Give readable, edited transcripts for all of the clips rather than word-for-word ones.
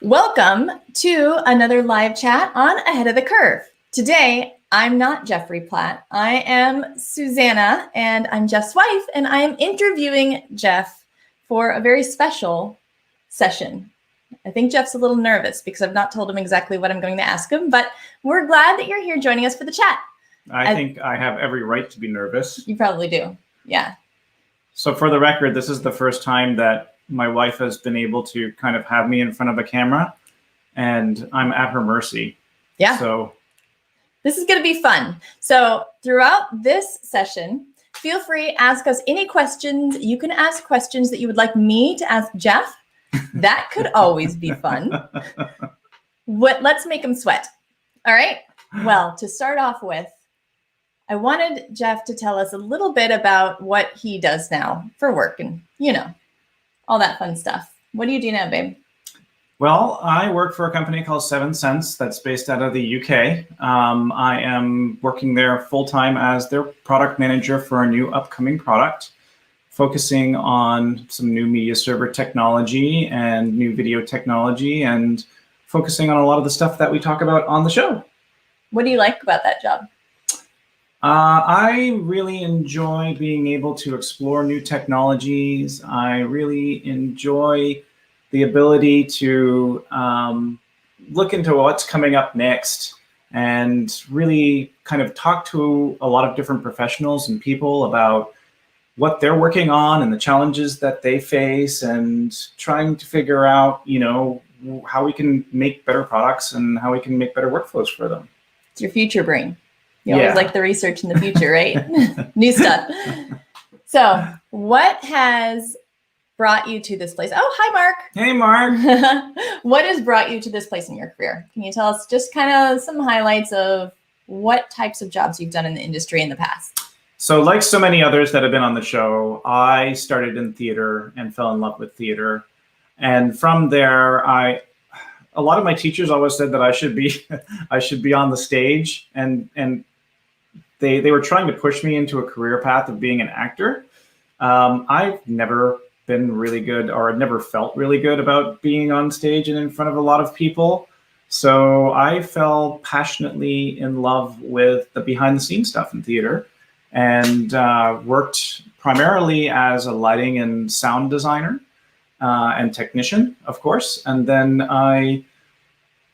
Welcome to another live chat on Ahead of the Curve. Today, I'm not Geoffrey Platt. I am Suzanna, and I'm Geoff's wife, and I am interviewing Geoff for a very special session. I think Geoff's a little nervous because I've not told him exactly what I'm going to ask him, but we're glad that you're here joining us for the chat. I think I have every right to be nervous. You probably do, yeah. So for the record, this is the first time that my wife has been able to kind of have me in front of a camera, and I'm at her mercy. Yeah. So this is going to be fun. So throughout this session, feel free to ask us any questions. You can ask questions that you would like me to ask Geoff. That could always be fun. Let's make him sweat. All right. Well, to start off with, I wanted Geoff to tell us a little bit about what he does now for work and, all that fun stuff. What do you do now, babe? Well, I work for a company called 7 Cents that's based out of the UK. I am working there full-time as their product manager for a new upcoming product, focusing on some new media server technology and new video technology, and focusing on a lot of the stuff that we talk about on the show. What do you like about that job? I really enjoy being able to explore new technologies. I really enjoy the ability to look into what's coming up next and really kind of talk to a lot of different professionals and people about what they're working on and the challenges that they face, and trying to figure out, how we can make better products and how we can make better workflows for them. It's your future brain. You always like the research in the future, right? New stuff. So what has brought you to this place? Oh, hi, Mark. Hey, Mark. What has brought you to this place in your career? Can you tell us just kind of some highlights of what types of jobs you've done in the industry in the past? So like so many others that have been on the show, I started in theater and fell in love with theater. And from there, a lot of my teachers always said that I should be on the stage, and they were trying to push me into a career path of being an actor. I've never been really good, or never felt really good about being on stage and in front of a lot of people. So I fell passionately in love with the behind the scenes stuff in theater, and worked primarily as a lighting and sound designer and technician, of course. And then I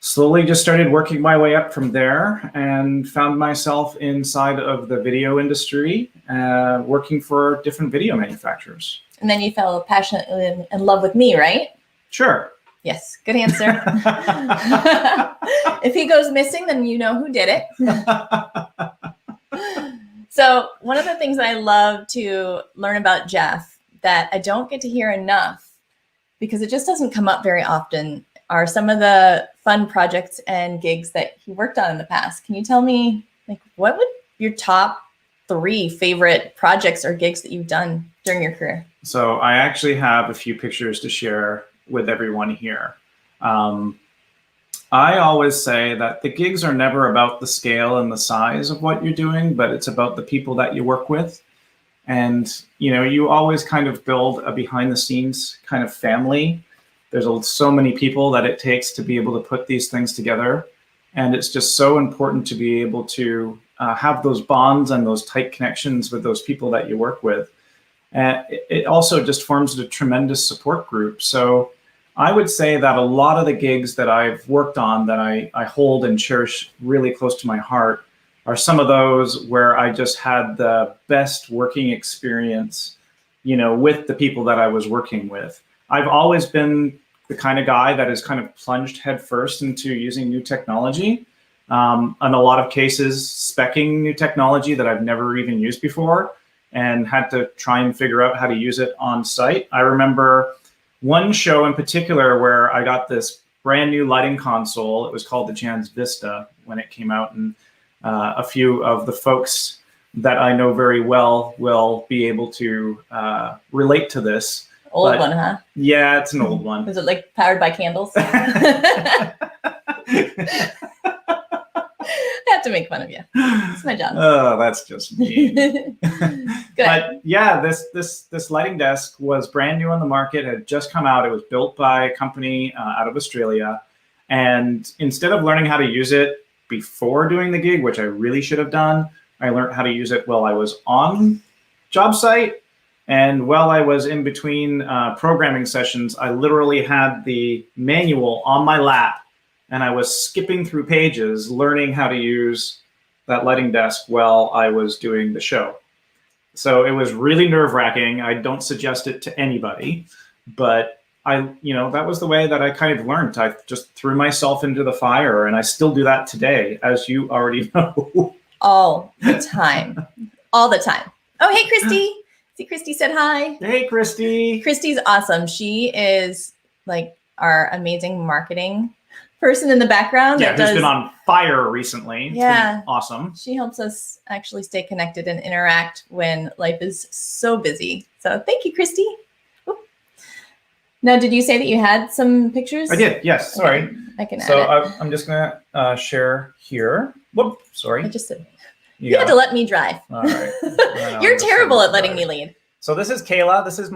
slowly just started working my way up from there and found myself inside of the video industry, working for different video manufacturers. And then you fell passionately in love with me, right? Sure. Yes, good answer. If he goes missing, then you know who did it. So one of the things I love to learn about Geoff that I don't get to hear enough, because it just doesn't come up very often, are some of the fun projects and gigs that he worked on in the past. Can you tell me, what would your top 3 favorite projects or gigs that you've done during your career? So I actually have a few pictures to share with everyone here. I always say that the gigs are never about the scale and the size of what you're doing, but it's about the people that you work with. And, you always kind of build a behind the scenes kind of family. There's so many people that it takes to be able to put these things together. And it's just so important to be able to have those bonds and those tight connections with those people that you work with. And it also just forms a tremendous support group. So I would say that a lot of the gigs that I've worked on that I hold and cherish really close to my heart are some of those where I just had the best working experience, with the people that I was working with. I've always been the kind of guy that is kind of plunged headfirst into using new technology. In a lot of cases, speccing new technology that I've never even used before, and had to try and figure out how to use it on site. I remember one show in particular where I got this brand new lighting console. It was called the Jans Vista when it came out, and a few of the folks that I know very well will be able to relate to this. Old one, huh? Yeah, it's an old one. Is it like powered by candles? have to make fun of you. It's my job. Oh, that's just me. Good. But yeah, this lighting desk was brand new on the market. It had just come out. It was built by a company out of Australia. And instead of learning how to use it before doing the gig, which I really should have done, I learned how to use it while I was on job site. And while I was in between programming sessions, I literally had the manual on my lap and I was skipping through pages, learning how to use that lighting desk while I was doing the show. So it was really nerve-wracking. I don't suggest it to anybody, but that was the way that I kind of learned. I just threw myself into the fire, and I still do that today, as you already know. All the time. All the time. Oh, hey, Christy. See, Christy said hi. Hey, Christy. Christy's awesome. She is like our amazing marketing person in the background. Yeah, who's been on fire recently. It's been awesome. She helps us actually stay connected and interact when life is so busy. So thank you, Christy. Oop. Now, did you say that you had some pictures? I did, yes. Sorry. Okay. I can add so it. I'm just going to share here. Whoop, sorry. I just said, you had to let me drive. All right. You're terrible at letting me lead. So this is Kayla. This is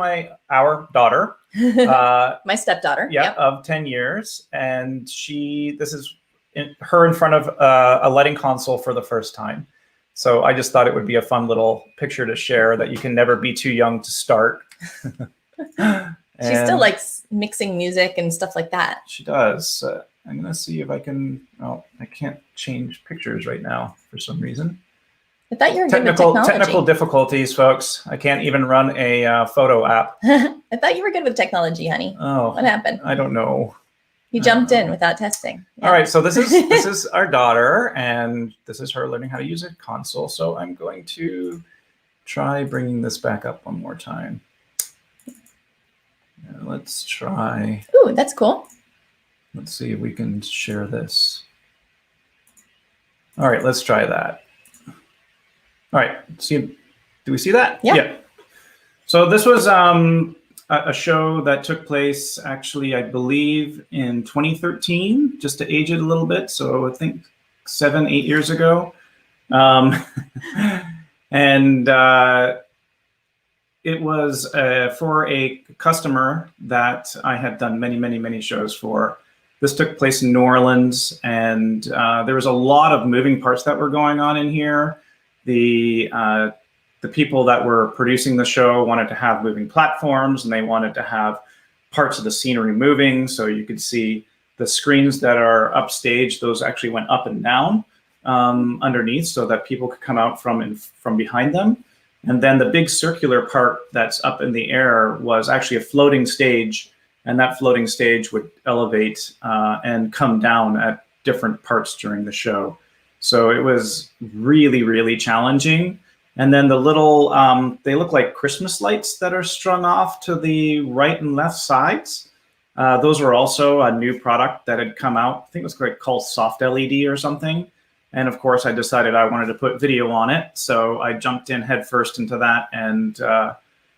our daughter. My stepdaughter. Yeah, yep. Of 10 years. And this is her in front of a lighting console for the first time. So I just thought it would be a fun little picture to share that you can never be too young to start. She still likes mixing music and stuff like that. She does. I'm going to see if I can, I can't change pictures right now for some reason. I thought you were good with technology. Technical difficulties, folks. I can't even run a photo app. I thought you were good with technology, honey. Oh, what happened? I don't know. You jumped in without testing. Yeah. All right, so this is our daughter, and this is her learning how to use a console. So I'm going to try bringing this back up one more time. Let's try. Ooh, that's cool. Let's see if we can share this. All right, let's try that. All right, do we see that? Yeah. So this was a show that took place actually, I believe, in 2013, just to age it a little bit. So I think 7-8 years ago. And it was for a customer that I had done many shows for. This took place in New Orleans, and there was a lot of moving parts that were going on in here. The people that were producing the show wanted to have moving platforms, and they wanted to have parts of the scenery moving. So you could see the screens that are upstage, those actually went up and down underneath so that people could come out from behind them. And then the big circular part that's up in the air was actually a floating stage, and that floating stage would elevate and come down at different parts during the show. So it was really challenging. And then the little, they look like Christmas lights that are strung off to the right and left sides. Those were also a new product that had come out. I think it was called Soft LED or something. And of course, I decided I wanted to put video on it. So I jumped in headfirst into that and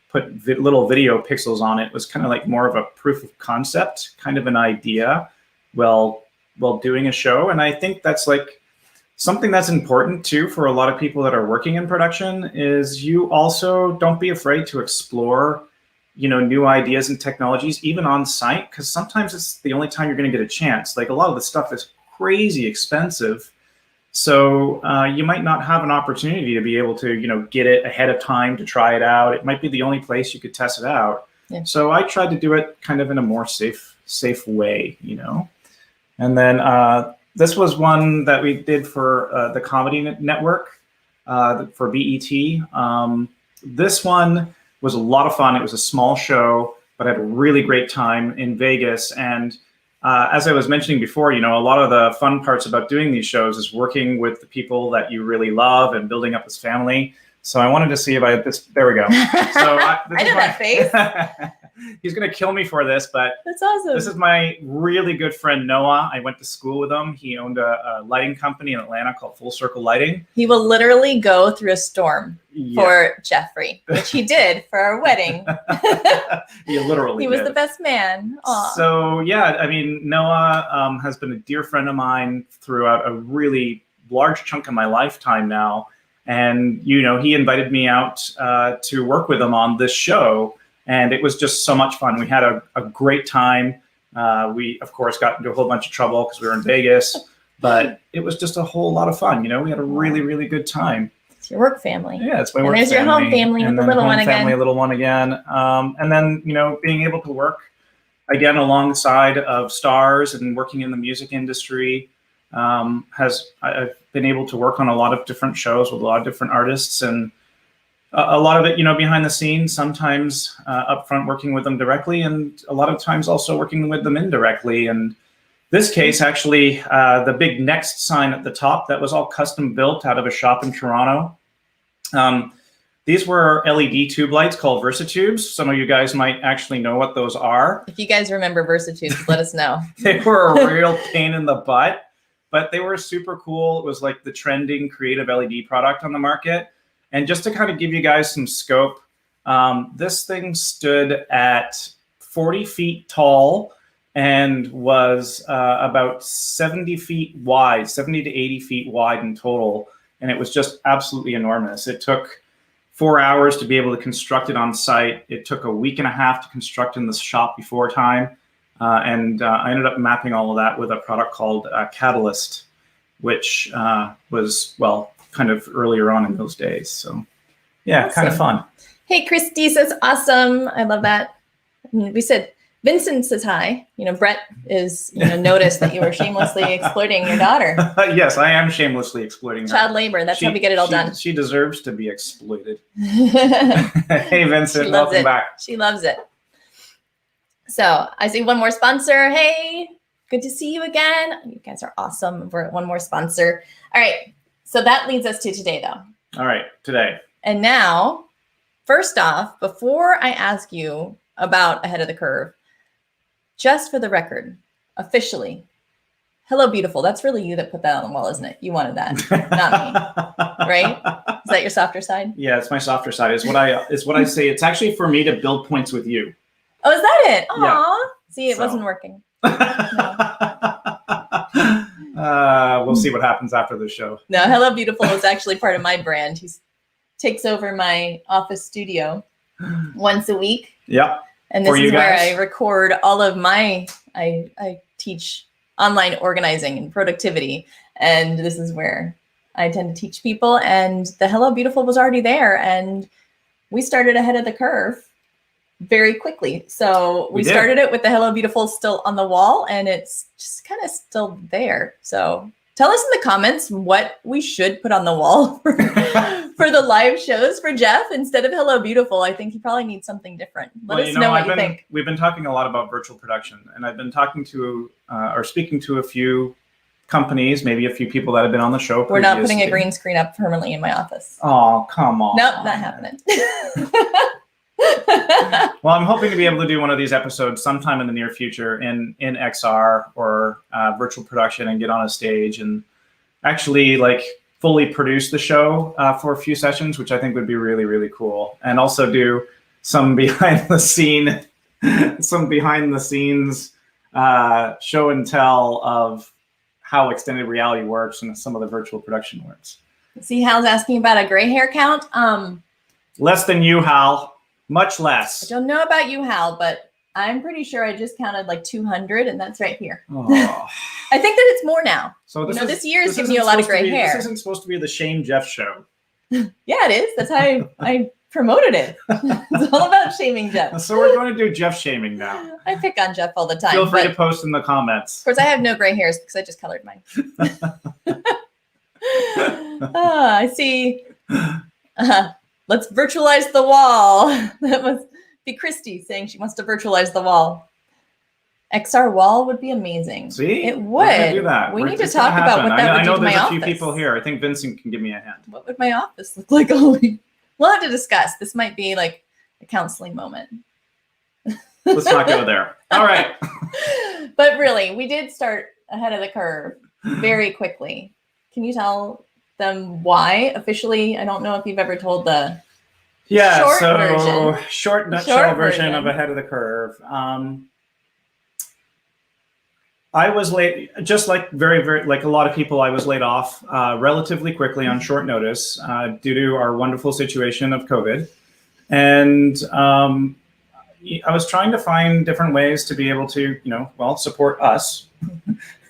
put little video pixels on it. It was kind of like more of a proof of concept, kind of an idea while doing a show. And I think that's like something that's important too for a lot of people that are working in production is you also don't be afraid to explore, new ideas and technologies, even on site, because sometimes it's the only time you're going to get a chance. Like a lot of the stuff is crazy expensive. So you might not have an opportunity to be able to, get it ahead of time to try it out. It might be the only place you could test it out. Yeah. So I tried to do it kind of in a more safe way, And then this was one that we did for the Comedy Network for BET. This one was a lot of fun. It was a small show, but I had a really great time in Vegas. And as I was mentioning before, a lot of the fun parts about doing these shows is working with the people that you really love and building up this family. So I wanted to see if I had this. There we go. So I know that face. He's going to kill me for this, but that's awesome. This is my really good friend, Noah. I went to school with him. He owned a lighting company in Atlanta called Full Circle Lighting. He will literally go through a storm for Geoffrey, which he did for our wedding. He literally He was the best man. Aww. So, Noah has been a dear friend of mine throughout a really large chunk of my lifetime now. And, he invited me out to work with him on this show. And it was just so much fun. We had a great time. We, of course, got into a whole bunch of trouble because we were in Vegas. But it was just a whole lot of fun. We had a really, really good time. It's your work family. Yeah, it's my work family. And there's your home family with the little one again. Family, little one again. And then, being able to work again alongside of stars and working in the music industry. I've been able to work on a lot of different shows with a lot of different artists, and a lot of it, behind the scenes, sometimes up front working with them directly, and a lot of times also working with them indirectly. And this case, actually, the big Next sign at the top, that was all custom built out of a shop in Toronto. These were LED tube lights called Versatubes. Some of you guys might actually know what those are. If you guys remember Versatubes, let us know. They were a real pain in the butt. But they were super cool. It was like the trending creative LED product on the market. And just to kind of give you guys some scope, this thing stood at 40 feet tall and was about 70 feet wide, 70 to 80 feet wide in total. And it was just absolutely enormous. It took 4 hours to be able to construct it on site. It took a week and a half to construct in the shop before time. And I ended up mapping all of that with a product called Catalyst, which was, kind of earlier on in those days. So, yeah, awesome. Kind of fun. Hey, Christy says, awesome. I love that. And we said, Vincent says hi. Brett is, noticed that you were shamelessly exploiting your daughter. Yes, I am shamelessly exploiting her. Child labor. That's how we get it all done. She deserves to be exploited. Hey, Vincent, welcome back. She loves it. So I see one more sponsor. Hey, good to see you again. You guys are awesome. We're one more sponsor. All right. So that leads us to today, though. All right. Today. And now, first off, before I ask you about Ahead of the Curve, just for the record, officially, hello, beautiful. That's really you that put that on the wall, isn't it? You wanted that, not me. Right? Is that your softer side? Yeah, it's my softer side. Is what I say. It's actually for me to build points with you. Oh, is that it? Aw. Yeah. See, it wasn't working. We'll see what happens after the show. No, Hello Beautiful is actually part of my brand. He takes over my office studio once a week. Yeah. And this is where I record all of my, I teach online organizing and productivity. And this is where I tend to teach people. And the Hello Beautiful was already there. And we started ahead of the curve very quickly. So we started it with the Hello Beautiful still on the wall, and it's just kind of still there. So tell us in the comments what we should put on the wall for the live shows for Geoff instead of Hello Beautiful. I think he probably needs something different. Let us know what you think. We've been talking a lot about virtual production, and I've been talking to or speaking to a few companies, maybe a few people that have been on the show previously. We're not putting a green screen up permanently in my office. Oh, come on. Nope, not happening. Well, I'm hoping to be able to do one of these episodes sometime in the near future in XR or virtual production and get on a stage and actually fully produce the show for a few sessions, which I think would be really, really cool. And also do some behind the scenes show and tell of how extended reality works and some of the virtual production works. See, Hal's asking about a gray hair count. Less than you, Hal. Much less. I don't know about you, Hal, but I'm pretty sure I just counted 200, and that's right here. Oh. I think that it's more now. So this year is giving you a lot of gray hair. This isn't supposed to be the Shame Geoff show. Yeah, it is. That's how I promoted it. It's all about shaming Geoff. So we're going to do Geoff shaming now. I pick on Geoff all the time. Feel free to post in the comments. Of course, I have no gray hairs because I just colored mine. I see. Let's virtualize the wall. That must be Christy saying she wants to virtualize the wall. XR wall would be amazing. See? It would. Do that. We need to talk about what that would do to my office. I know there's a few people here. I think Vincent can give me a hand. What would my office look like? We'll have to discuss. This might be a counseling moment. Let's not go there. All right. But really, we did start ahead of the curve very quickly. Can you tell them why officially? I don't know if you've ever told the short nutshell version of Ahead of the Curve. I was late, just like very, like a lot of people, I was laid off relatively quickly on short notice due to our wonderful situation of COVID. And I was trying to find different ways to be able to, support us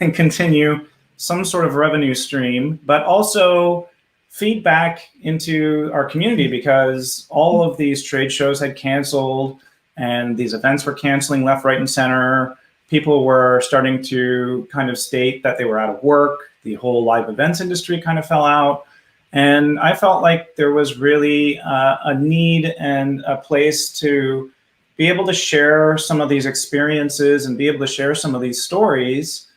and continue some sort of revenue stream, but also feedback into our community, because all of these trade shows had canceled and these events were canceling left, right, and center. People were starting to kind of state that they were out of work. The whole live events industry kind of fell out. And I felt like there was really a need and a place to be able to share some of these experiences and be able to share some of these stories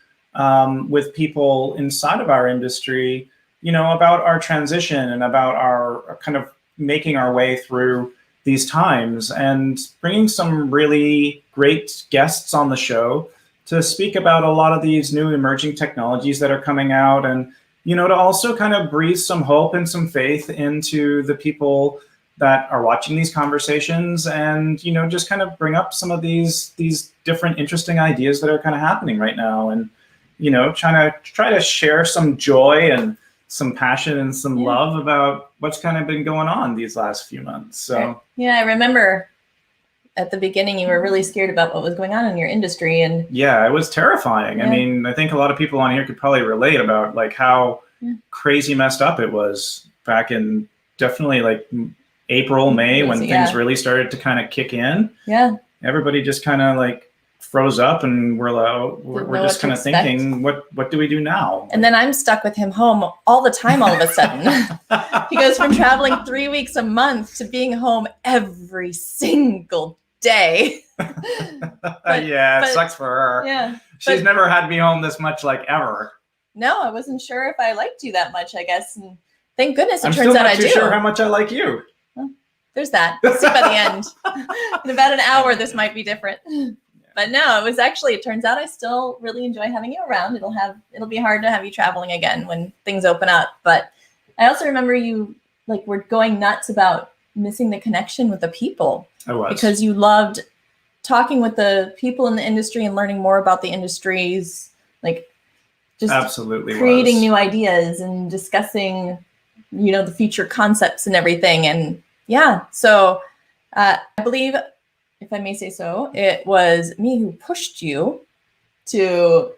with people inside of our industry, about our transition and about our kind of making our way through these times, and bringing some really great guests on the show to speak about a lot of these new emerging technologies that are coming out, and to also kind of breathe some hope and some faith into the people that are watching these conversations, and just kind of bring up some of these different interesting ideas that are kind of happening right now, and try to share some joy and some passion and some love about what's kind of been going on these last few months. So yeah, I remember at the beginning you were really scared about what was going on in your industry, and yeah, it was terrifying. I mean, I think a lot of people on here could probably relate about like how crazy messed up it was back in definitely like April, May, when things really started to kind of kick in. Yeah, everybody just kind of like froze up, and we're just kind of thinking, what do we do now? And then I'm stuck with him home all the time all of a sudden. He goes from traveling 3 weeks a month to being home every single day. It sucks for her. Yeah, she's never had me home this much, like, ever. No, I wasn't sure if I liked you that much, I guess, and thank goodness it turns out I do. I'm still not too sure how much I like you. Well, there's that. We'll see by the end. In about an hour, this might be different. But no, it turns out I still really enjoy having you around. It'll be hard to have you traveling again when things open up. But I also remember you were going nuts about missing the connection with the people. I was. Because you loved talking with the people in the industry and learning more about the industries, just absolutely creating new ideas and discussing, the future concepts and everything. And so I believe, if I may say so, it was me who pushed you to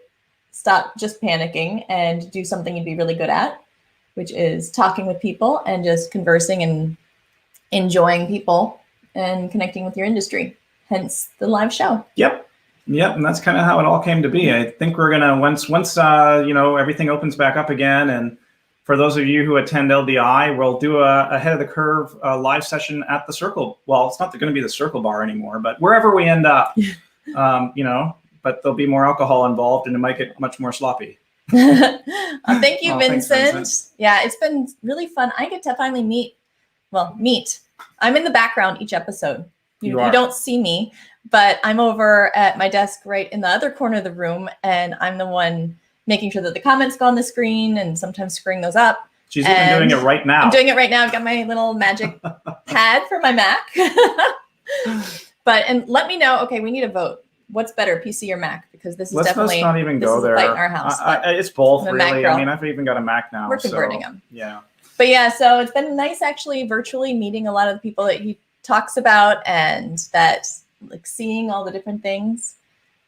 stop just panicking and do something you'd be really good at, which is talking with people and just conversing and enjoying people and connecting with your industry, hence the live show. Yep. And that's kind of how it all came to be. I think we're gonna once everything opens back up again, and for those of you who attend LDI, we'll do a ahead of the curve live session at the Circle. Well, it's not going to be the Circle Bar anymore, but wherever we end up, but there'll be more alcohol involved, and it might get much more sloppy. Thank you, Vincent. Thanks, Vincent. Yeah, it's been really fun. I get to finally meet. I'm in the background each episode. You don't see me, but I'm over at my desk right in the other corner of the room, and I'm the one making sure that the comments go on the screen and sometimes screwing those up. She's even doing it right now. I'm doing it right now. I've got my little magic pad for my Mac. And let me know, okay, we need a vote. What's better, PC or Mac? Because this is definitely not even go there. Fight in our house. It's both, I'm really. I mean, I've even got a Mac now. We're converting them. Yeah. But yeah, so it's been nice actually virtually meeting a lot of the people that he talks about, and that seeing all the different things.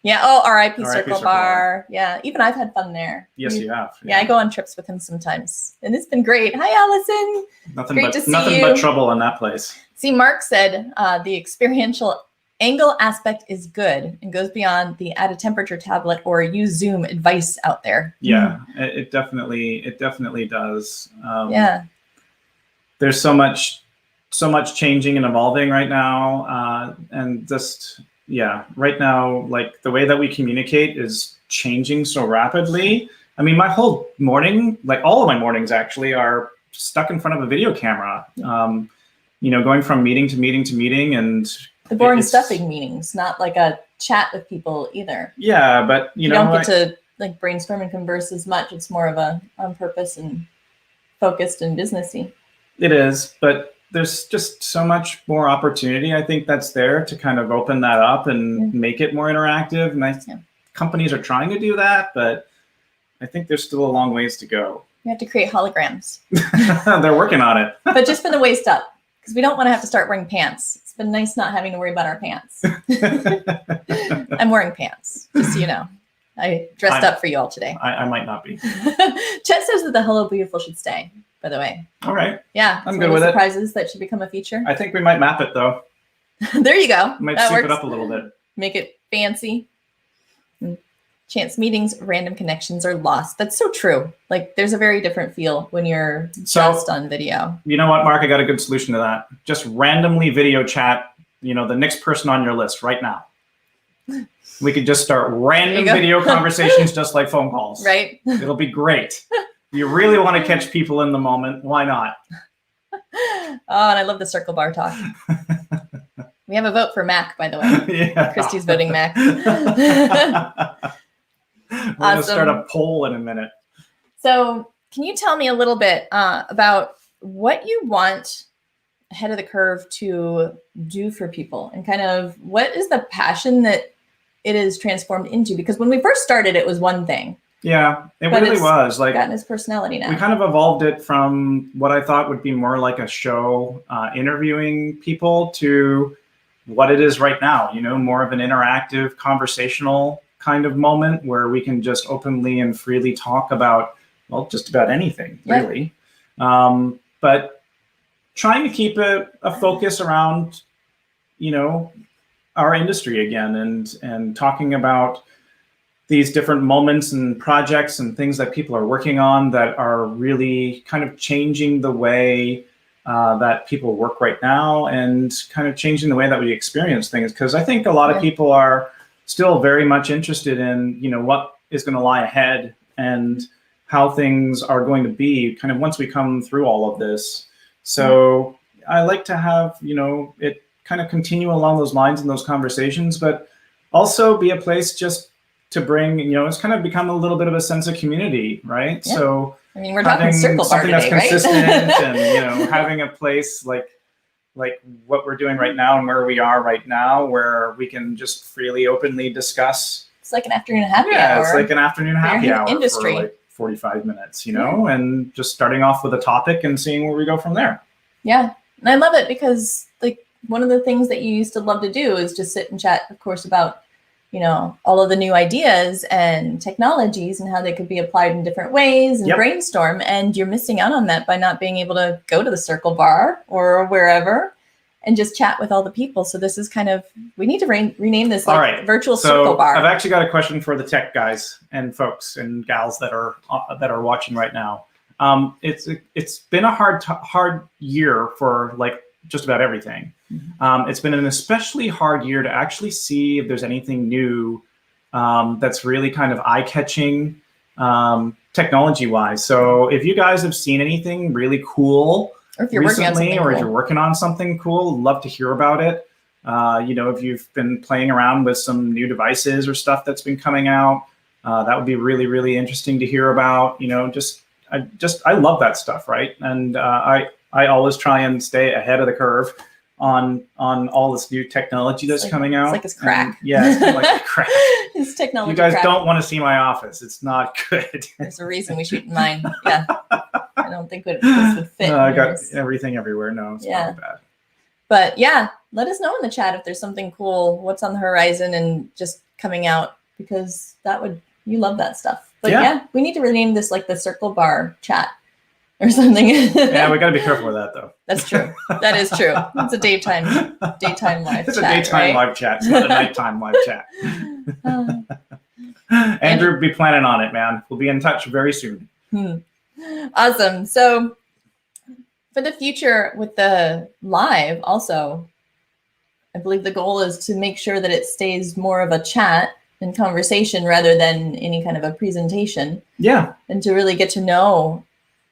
Yeah. Oh, RIP Circle Bar. Yeah. Even I've had fun there. Yes, you have. Yeah, I go on trips with him sometimes, and it's been great. Hi, Allison. Nothing but trouble in that place. See, Mark said the experiential angle aspect is good and goes beyond the add a temperature tablet or use Zoom advice out there. Yeah, it definitely does. There's so much changing and evolving right now, and just. Yeah, right now, the way that we communicate is changing so rapidly. I mean, my whole morning, all of my mornings actually, are stuck in front of a video camera. Going from meeting to meeting to meeting, and the boring stuffing meetings, not like a chat with people either. Yeah, but you don't get to brainstorm and converse as much. It's more of a on purpose and focused and businessy. It is, but there's just so much more opportunity, I think, that's there to kind of open that up and make it more interactive. And I companies are trying to do that, but I think there's still a long ways to go. We have to create holograms. They're working on it. But just for the waist up, because we don't want to have to start wearing pants. It's been nice not having to worry about our pants. I'm wearing pants, just so you know. I dressed up for you all today. I might not be. Chet says that the Hello Beautiful should stay, by the way. All right. Yeah. I'm good with it. Surprises that should become a feature. I think we might map it, though. There you go. Might that soup works. it up a little bit. Make it fancy. Chance meetings, random connections are lost. That's so true. Like, there's a very different feel when you're just on video. You know what, Mark? I got a good solution to that. Just randomly video chat, the next person on your list right now. We could just start random video conversations just like phone calls. Right. It'll be great. You really want to catch people in the moment. Why not? Oh, and I love the circle bar talk. We have a vote for Mac, by the way. Yeah. Christy's voting Mac. We're going to start a poll in a minute. So can you tell me a little bit about what you want ahead of the curve to do for people, and kind of what is the passion that it is transformed into? Because when we first started, it was one thing. Yeah, it really was. Like, gotten its personality now. We kind of evolved it from what I thought would be more like a show, interviewing people, to what it is right now, more of an interactive, conversational kind of moment where we can just openly and freely talk about, well, just about anything, really. But trying to keep a focus around, our industry again, and talking about these different moments and projects and things that people are working on that are really kind of changing the way that people work right now, and kind of changing the way that we experience things. Because I think a lot of people are still very much interested in, what is going to lie ahead and how things are going to be kind of once we come through all of this. So I like to have, it kind of continue along those lines in those conversations, but also be a place just to bring, it's kind of become a little bit of a sense of community, right? Yeah. So I mean, we're talking circle bar today, that's consistent, right? and, having a place like what we're doing right now and where we are right now, where we can just freely, openly discuss. It's like an afternoon happy hour. Yeah, it's like an afternoon happy hour industry. for like 45 minutes, and just starting off with a topic and seeing where we go from there. Yeah, and I love it because, like, one of the things that you used to love to do is just sit and chat, of course, about, all of the new ideas and technologies and how they could be applied in different ways and brainstorm. And you're missing out on that by not being able to go to the circle bar or wherever and just chat with all the people. So this is kind of, we need to rename this virtual circle bar. I've actually got a question for the tech guys and folks and gals that are watching right now. It's been a hard year for like just about everything. It's been an especially hard year to actually see if there's anything new that's really kind of eye-catching technology-wise. So if you guys have seen anything really cool or if you're recently, if you're working on something cool, love to hear about it. If you've been playing around with some new devices or stuff that's been coming out, that would be really, really interesting to hear about. I love that stuff, right? And I always try and stay ahead of the curve on all this new technology that's coming out. It's like it's crack. It's like a crack. It's technology. You guys don't want to see my office. It's not good. There's a reason we shoot in mine. Yeah. I don't think this would fit. I got everything everywhere. No, it's not bad. But yeah, let us know in the chat if there's something cool, what's on the horizon and just coming out, because you love that stuff. But yeah, we need to rename this like the circle bar chat or something. Yeah, we got to be careful with that though. That's true. That is true. It's a daytime live chat. It's a daytime live chat. It's not a nighttime live chat. Andrew, be planning on it, man. We'll be in touch very soon. Awesome. So for the future with the live also, I believe the goal is to make sure that it stays more of a chat and conversation rather than any kind of a presentation. Yeah. And to really get to know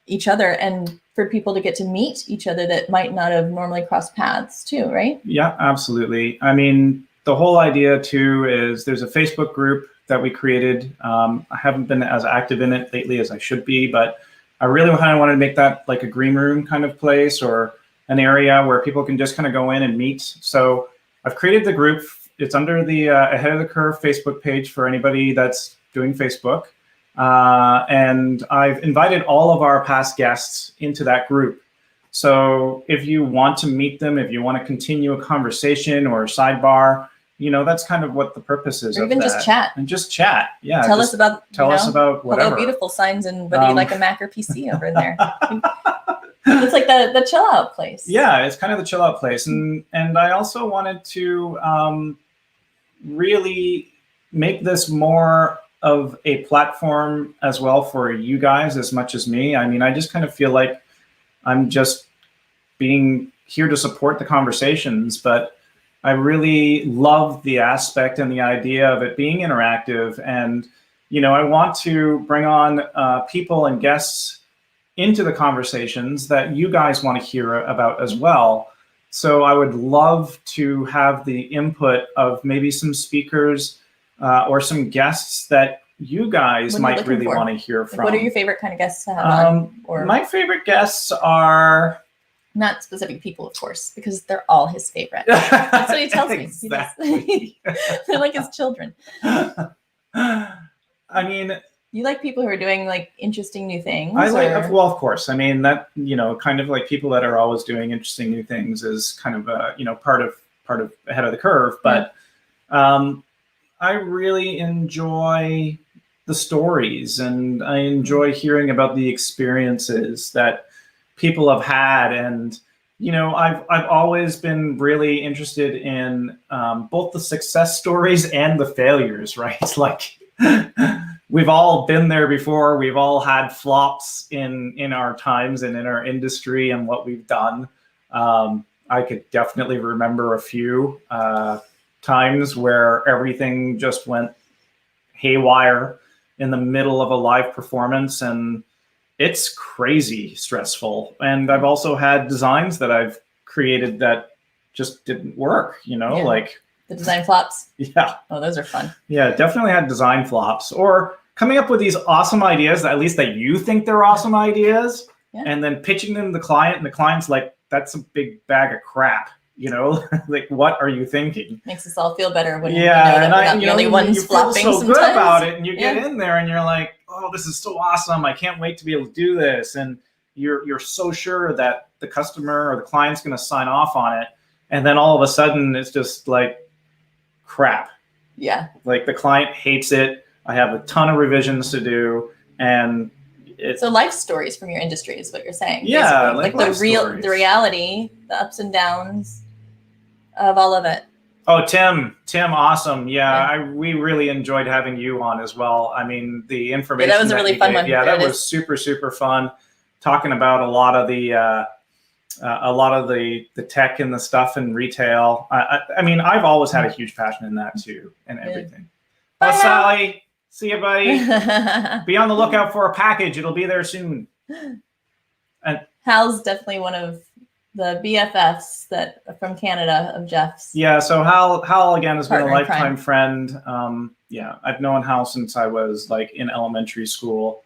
each other, and for people to get to meet each other that might not have normally crossed paths too, right? Yeah, absolutely. I mean, the whole idea too is there's a Facebook group that we created. I haven't been as active in it lately as I should be, but I really kind of wanted to make that like a green room kind of place, or an area where people can just kind of go in and meet. So I've created the group It's under the Ahead of the Curve Facebook page for anybody that's doing Facebook. And I've invited all of our past guests into that group. So if you want to meet them, if you want to continue a conversation or a sidebar, that's kind of what the purpose is. Or even just chat. And just chat. Yeah. Tell us about whatever. Hello Beautiful signs and whether you like a Mac or PC over in there. It's like the chill out place. Yeah, it's kind of the chill out place. And I also wanted to really make this more of a platform as well for you guys as much as me. I mean, I just kind of feel like I'm just being here to support the conversations, but I really love the aspect and the idea of it being interactive. And, I want to bring on people and guests into the conversations that you guys want to hear about as well. So I would love to have the input of maybe some speakers or some guests that you guys might really want to hear from. What are your favorite kind of guests to have on? Or my favorite guests are... Not specific people, of course, because they're all his favorite. That's what he tells me. Exactly. They're like his children. I mean... You like people who are doing like interesting new things? Well, of course. I mean, that, kind of like people that are always doing interesting new things is kind of, part of Ahead of the Curve. But I really enjoy the stories, and I enjoy hearing about the experiences that people have had. And, I've always been really interested in both the success stories and the failures, right? Like, we've all been there before. We've all had flops in our times and in our industry and what we've done. I could definitely remember a few times where everything just went haywire in the middle of a live performance, and it's crazy stressful. And I've also had designs that I've created that just didn't work, like the design flops. Yeah. Oh, those are fun. Yeah, definitely had design flops, or coming up with these awesome ideas, at least that you think they're awesome ideas, and then pitching them to the client, and the client's like, that's a big bag of crap. Like, what are you thinking? Makes us all feel better when that we're not the only ones flopping. You feel so sometimes. good about it, and you get in there, and you're like, oh, this is so awesome! I can't wait to be able to do this. And you're so sure that the customer or the client's going to sign off on it, and then all of a sudden, it's just like crap. Yeah. Like the client hates it. I have a ton of revisions to do, and so life stories from your industry is what you're saying. Yeah, like the reality, the ups and downs of all of it. Oh, Tim, awesome. Yeah. We really enjoyed having you on as well. I mean, the information that was a really fun one. Yeah, that was super, super fun. Talking about a lot of the tech and the stuff in retail. I mean, I've always had a huge passion in that too, and everything. Bye, Sally. See you, buddy. Be on the lookout for a package. It'll be there soon. And Hal's definitely one of the BFFs from Canada of Geoff's. Yeah, so Hal again has been a lifetime friend. I've known Hal since I was like in elementary school,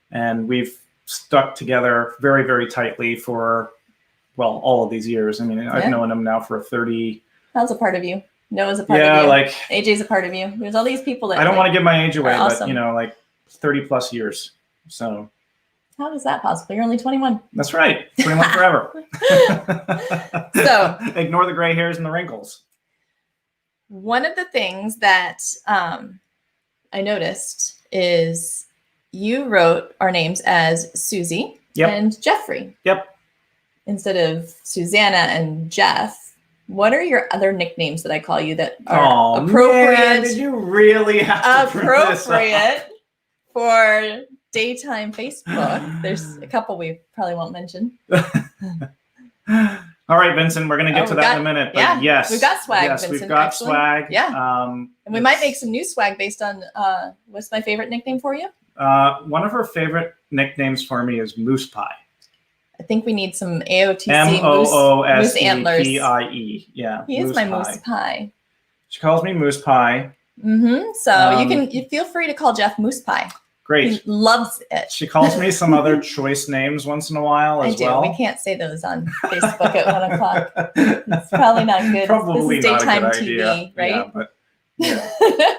and we've stuck together very, very tightly for all of these years. I mean, I've known him now for 30. Hal's a part of you. Noah's a part of you. Yeah, like AJ's a part of you. There's all these people that I don't want to give my age away, awesome. But like 30 plus years. So how is that possible? You're only 21. That's right. 21 forever. So ignore the gray hairs and the wrinkles. One of the things that I noticed is you wrote our names as Susie and Geoffrey. Yep. Instead of Suzanna and Geoff. What are your other nicknames that I call you that are appropriate? Man, did you really have to appropriate for daytime Facebook? There's a couple we probably won't mention. All right, Vincent, we're going to get to that in a minute. But yes, we've got swag. Yes, Vincent, we've got actually. swag. Yeah, and we might make some new swag based on what's my favorite nickname for you? One of her favorite nicknames for me is Moose Pie. I think we need some AOTC moose antlers. Pie. Yeah, he is my moose pie. She calls me Moose Pie. Mm-hmm. So you feel free to call Geoff Moose Pie. Great. He loves it. She calls me some other choice names once in a while as well. We can't say those on Facebook at 1 o'clock. It's probably not good. Probably this is daytime not a good TV, idea. right? Yeah, but yeah.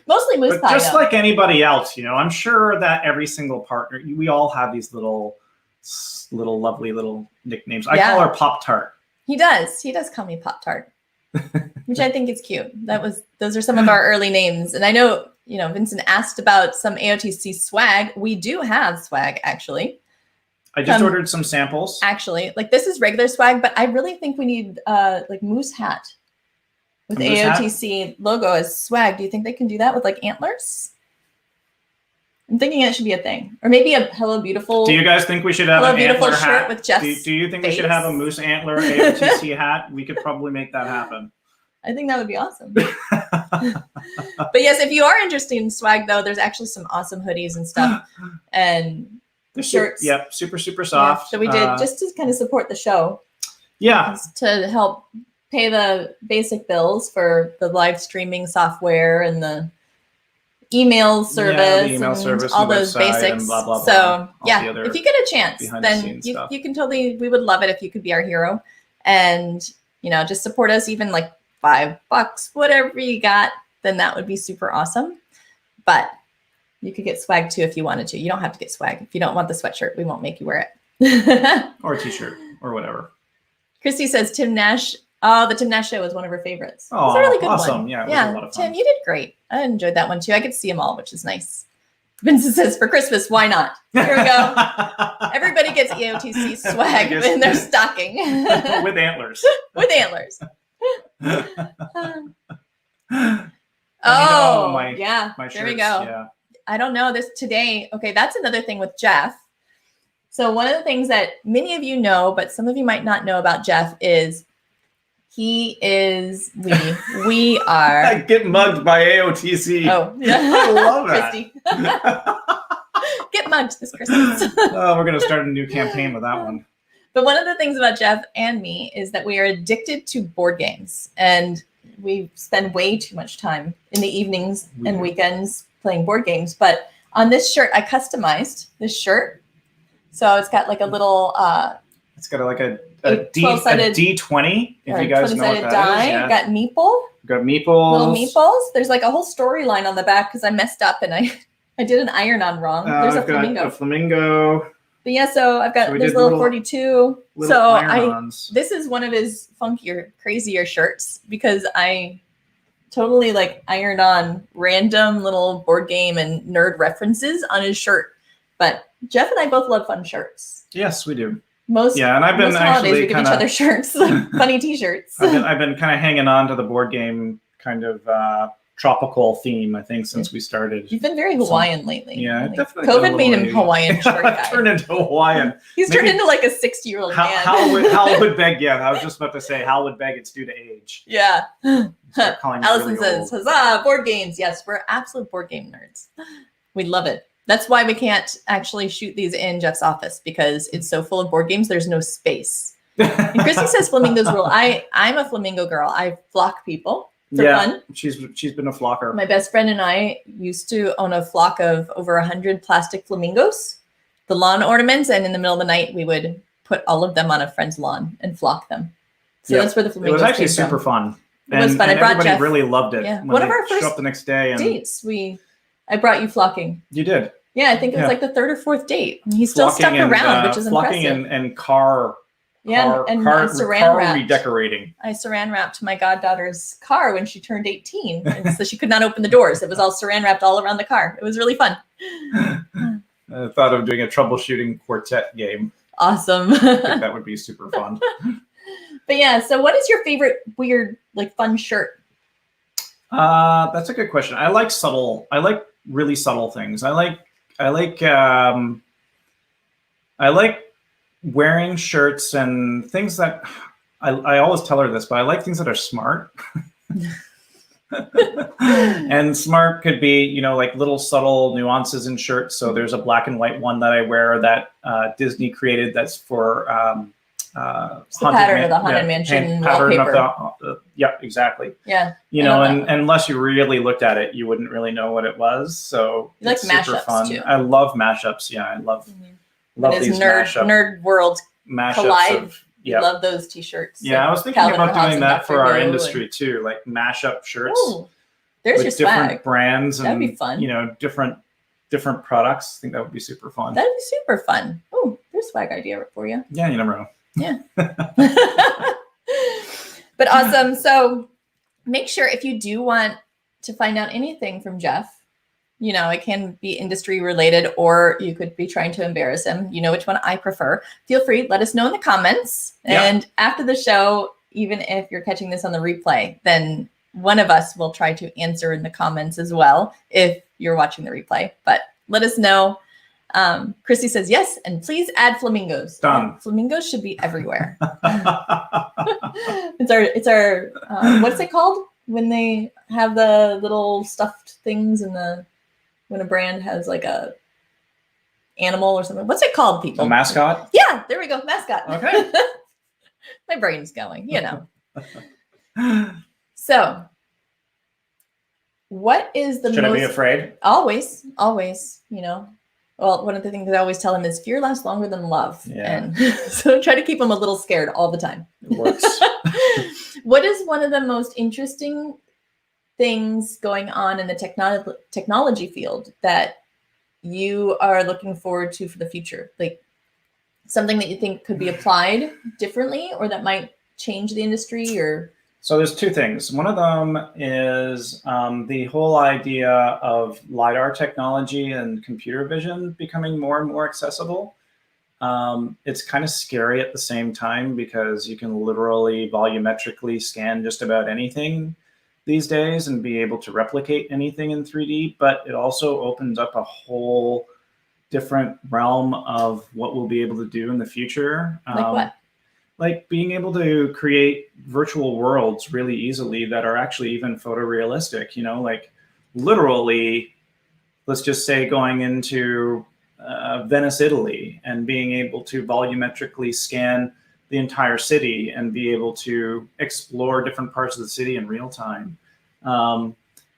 Mostly moose But pie. just though. like anybody else, I'm sure that every single partner, we all have these little lovely little nicknames. I call her Pop Tart. He does call me Pop Tart, which I think is cute. Those are some of our early names. And I know, Vincent asked about some AOTC swag. We do have swag, actually. I just ordered some samples. Actually, like this is regular swag, but I really think we need like moose hat with AOTC logo as swag. Do you think they can do that with like antlers? I'm thinking it should be a thing, or maybe a Hello Beautiful. Do you guys think we should have Hello an Beautiful antler shirt hat? with Jeff's Do you think face? we should have a moose antler AOTC hat? We could probably make that happen. I think that would be awesome. But yes, if you are interested in swag, though, there's actually some awesome hoodies and stuff, and the shirts. Yep, super soft. Yeah, so we did just to kind of support the show. Yeah. To help pay the basic bills for the live streaming software and the email service, all those basics. And blah, blah, blah, so if you get a chance, then you can totally, we would love it if you could be our hero and, just support us even like $5, whatever you got, then that would be super awesome. But you could get swag too if you wanted to. You don't have to get swag. If you don't want the sweatshirt, we won't make you wear it. Or a t-shirt or whatever. Christy says Tim Nash. Oh, the Tim Nash show was one of her favorites. Oh, it's a really good awesome. one. Yeah, it was a lot of fun. Tim, you did great. I enjoyed that one too. I could see them all, which is nice. Vincent says, for Christmas, why not? Here we go. Everybody gets EOTC swag in their stocking. With antlers. With antlers. My there we shirts, go. Yeah. I don't know this today. Okay, that's another thing with Geoff. So one of the things that many of you know, but some of you might not know about Geoff is we are. I get mugged by AOTC. Oh, yeah. I love that. Christy. Get mugged this Christmas. We're going to start a new campaign with that one. But one of the things about Geoff and me is that we are addicted to board games. And we spend way too much time in the evenings and weekends playing board games. But on this shirt, I customized this shirt. So it's got like a little... it's got like a D20, if you guys know what that die. is. Yeah. Got meeple. Got meeples. Little meeples. There's like a whole storyline on the back because I messed up and I did an iron-on wrong. There's a flamingo. A flamingo. But yeah, so I've got there's little 42. So this is one of his funkier, crazier shirts because I totally like ironed on random little board game and nerd references on his shirt. But Geoff and I both love fun shirts. Yes, we do. And I've been actually we give each other shirts, funny T-shirts. I've been kind of hanging on to the board game kind of tropical theme, I think, since we started. You've been very Hawaiian lately. Yeah, definitely. COVID made him Hawaiian short guy. Turned into Hawaiian. He's turned into like a 60-year-old man. Hal would beg, I was just about to say, Hal would beg it's due to age. Yeah. Allison really says, huzzah, board games. Yes, we're absolute board game nerds. We love it. That's why we can't actually shoot these in Geoff's office because it's so full of board games. There's no space. And Christy says flamingos rule. I'm a flamingo girl. I flock people for fun. She's been a flocker. My best friend and I used to own a flock of over 100 plastic flamingos, the lawn ornaments, and in the middle of the night we would put all of them on a friend's lawn and flock them. So that's where the flamingos came from. It was actually super fun. It was fun. I brought Geoff. Really loved it. Yeah. One of our first show up the next day and dates. I brought you flocking. You did. Yeah, I think it was like the third or fourth date. He's still stuck around, which is impressive. Flocking and car saran wrapped. Redecorating. I saran wrapped my goddaughter's car when she turned 18, and so she could not open the doors. It was all saran wrapped all around the car. It was really fun. I thought of doing a troubleshooting quartet game. Awesome. I think that would be super fun. But yeah, so what is your favorite weird, like fun shirt? That's a good question. I like really subtle things. I like wearing shirts and things that I always tell her this, but I like things that are smart. And smart could be, like little subtle nuances in shirts. So there's a black and white one that I wear that Disney created that's for It's the pattern of the Haunted Mansion wallpaper. Yeah, exactly. Yeah. And unless you really looked at it, you wouldn't really know what it was. So you like it's super mashups fun. too. I love mashups. Yeah, I love these nerd worlds collide. You love those t-shirts. Yeah, I was thinking about doing that for our industry too, like mashup shirts. Ooh, there's your swag. Different brands and that'd be fun. Different products. I think that would be super fun. That'd be super fun. Oh, there's a swag idea for you. Yeah, you never know. Yeah. But awesome. So make sure if you do want to find out anything from Geoff, it can be industry related, or you could be trying to embarrass him. You know which one I prefer. Feel free, let us know in the comments. Yeah. And after the show, even if you're catching this on the replay, then one of us will try to answer in the comments as well if you're watching the replay. But let us know. Christy says yes, and please add flamingos. Done. Flamingos should be everywhere. It's our what's it called when they have the little stuffed things when a brand has like a animal or something. What's it called, people? A mascot? Yeah, there we go. Mascot. Okay. My brain's going, So, what is the Should I be afraid? Always, Well, one of the things I always tell them is fear lasts longer than love. Yeah. And so try to keep them a little scared all the time. It works. What is one of the most interesting things going on in the technology field that you are looking forward to for the future? Like something that you think could be applied differently or that might change the industry or... So there's two things. One of them is the whole idea of LiDAR technology and computer vision becoming more and more accessible. It's kind of scary at the same time because you can literally volumetrically scan just about anything these days and be able to replicate anything in 3D, but it also opens up a whole different realm of what we'll be able to do in the future. Like what? Like being able to create virtual worlds really easily that are actually even photorealistic, like literally, let's just say going into Venice, Italy, and being able to volumetrically scan the entire city and be able to explore different parts of the city in real time.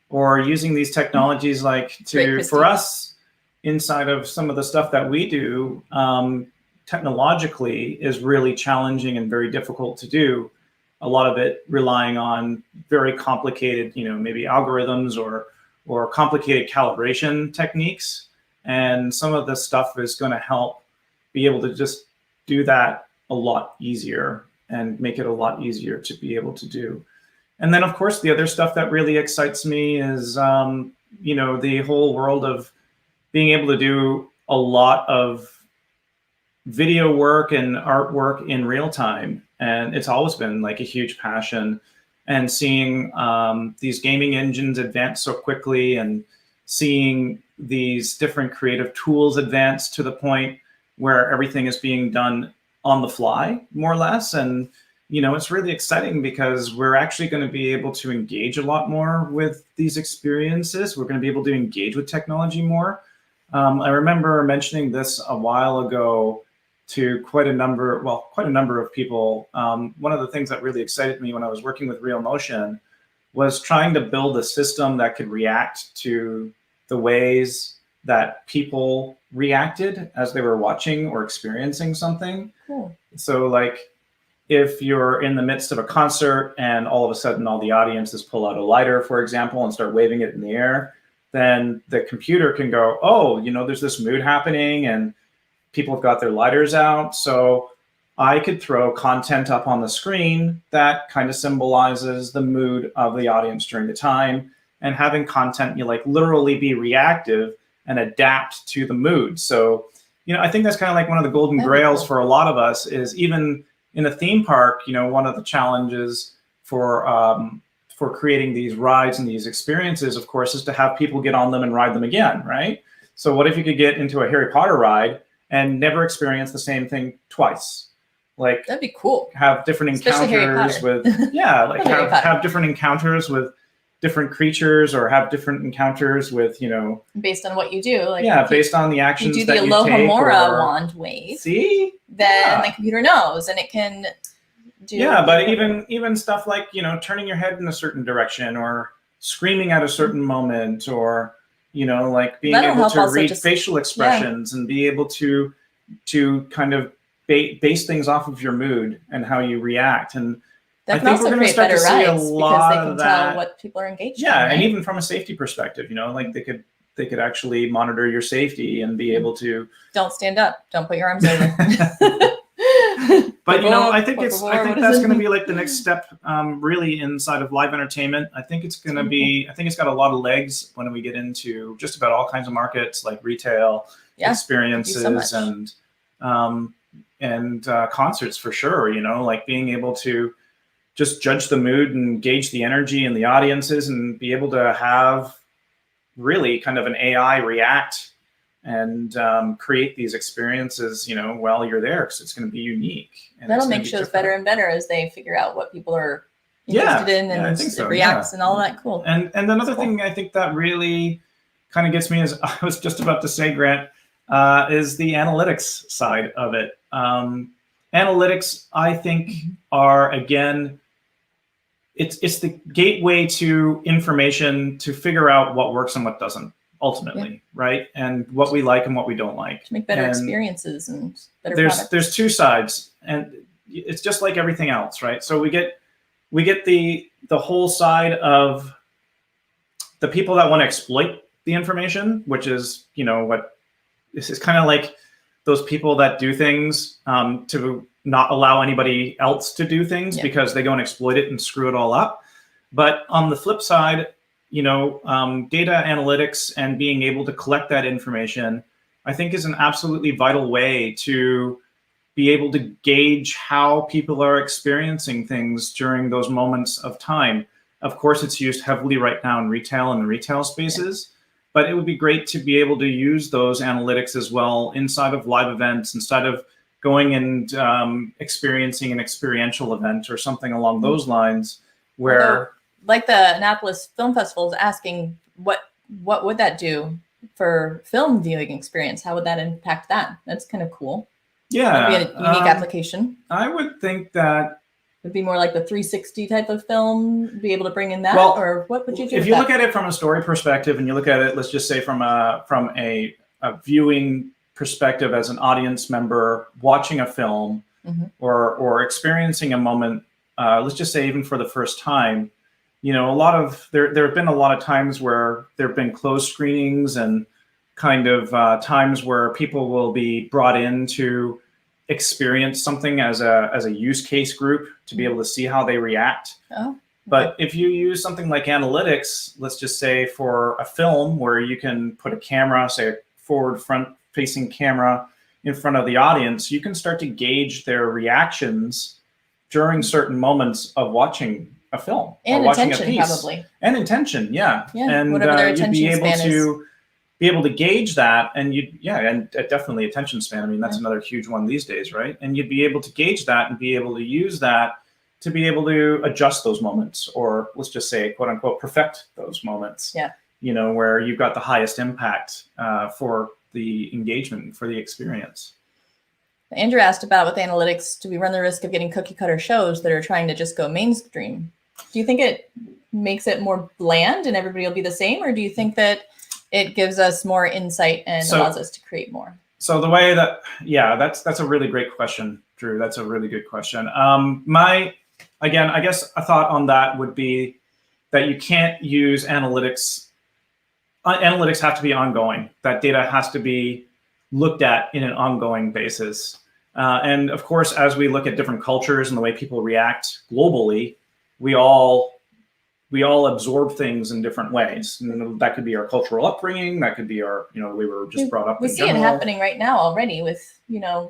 Or using these technologies for us inside of some of the stuff that we do, technologically is really challenging and very difficult to do. A lot of it relying on very complicated, maybe algorithms or complicated calibration techniques. And some of this stuff is going to help be able to just do that a lot easier and make it a lot easier to be able to do. And then, of course, the other stuff that really excites me is, the whole world of being able to do a lot of video work and artwork in real time. And it's always been like a huge passion. And seeing these gaming engines advance so quickly and seeing these different creative tools advance to the point where everything is being done on the fly, more or less. And, it's really exciting because we're actually going to be able to engage a lot more with these experiences. We're going to be able to engage with technology more. I remember mentioning this a while ago to quite a number of people. One of the things that really excited me when I was working with Real Motion was trying to build a system that could react to the ways that people reacted as they were watching or experiencing something. Cool. So like if you're in the midst of a concert and all of a sudden all the audiences pull out a lighter, for example, and start waving it in the air, then the computer can go, oh, there's this mood happening and people have got their lighters out. So I could throw content up on the screen that kind of symbolizes the mood of the audience during the time, and having content literally be reactive and adapt to the mood. So, I think that's kind of like one of the golden grails for a lot of us is even in a theme park, one of the challenges for creating these rides and these experiences, of course, is to have people get on them and ride them again, right? So what if you could get into a Harry Potter ride and never experience the same thing twice? Like that'd be cool. Have different encounters with have different encounters with different creatures, or have different encounters with based on what you do. Based on the actions you do that the you Aloha take. Mora wand wave. See, then the computer knows, and it can do. Yeah, but even stuff like, you know, turning your head in a certain direction or screaming at a certain moment, or, you know, like being able to read facial expressions and be able to kind of base things off of your mood and how you react. And that I think we're going to start to see a lot of that. Because they can tell what people are engaged in. Yeah, and even from a safety perspective, you know, like they could actually monitor your safety and be able to. Don't stand up. Don't put your arms over. But you know, I think that's going to be like the next step, really, inside of live entertainment. I think it's going to be. I think it's got a lot of legs when we get into just about all kinds of markets, like retail, experiences, and concerts for sure. You know, like being able to just judge the mood and gauge the energy in the audiences, and be able to have really kind of an AI react and create these experiences, you know, while you're there, because it's going to be unique. And that'll make shows better and better as they figure out what people are interested in, and it reacts and all that. Cool. And another thing I think that really kind of gets me, is I was just about to say, Grant, is the analytics side of it. Analytics, I think, are, again, it's the gateway to information to figure out what works and what doesn't. Ultimately, right? And what we like and what we don't like. To make better experiences and better products. There's two sides, and it's just like everything else, right? So we get the whole side of the people that want to exploit the information, which is, you know, what this is kind of like those people that do things to not allow anybody else to do things because they go and exploit it and screw it all up. But on the flip side, you know, data analytics and being able to collect that information, I think, is an absolutely vital way to be able to gauge how people are experiencing things during those moments of time. Of course, it's used heavily right now in retail and retail spaces, but it would be great to be able to use those analytics as well inside of live events, instead of going and experiencing an experiential event or something along those lines, where... Like the Annapolis Film Festival is asking, what would that do for film viewing experience? How would that impact that? That's kind of cool. Yeah. That'd be a unique application. I would think that it'd be more like the 360 type of film, be able to bring in that, or what would you do? If you look at it from a story perspective, and you look at it, let's just say from a viewing perspective, as an audience member watching a film, or experiencing a moment, let's just say even for the first time, you know, there have been a lot of times where there have been closed screenings and kind of times where people will be brought in to experience something as a use case group to be able to see how they react. But if you use something like analytics, let's just say for a film where you can put a camera, say a forward front facing camera in front of the audience, you can start to gauge their reactions during certain moments of watching a film and or watching attention, a piece. Probably. And intention, and whatever their attention you'd be able span to gauge that, and and definitely attention span. I mean, that's another huge one these days, right? And you'd be able to gauge that and be able to use that to be able to adjust those moments, or let's just say, quote unquote, perfect those moments. Yeah. You know, where you've got the highest impact for the engagement, for the experience. Andrew asked about, with analytics, do we run the risk of getting cookie cutter shows that are trying to just go mainstream? Do you think it makes it more bland and everybody will be the same? Or do you think that it gives us more insight and allows us to create more? So the way that, that's a really great question, Drew. That's a really good question. Again, I guess a thought on that would be that you can't use analytics. Analytics have to be ongoing. That data has to be looked at in an ongoing basis. And of course, as we look at different cultures and the way people react globally, we all absorb things in different ways. And that could be our cultural upbringing. That could be our, the way we were just brought up. We see it happening right now already with,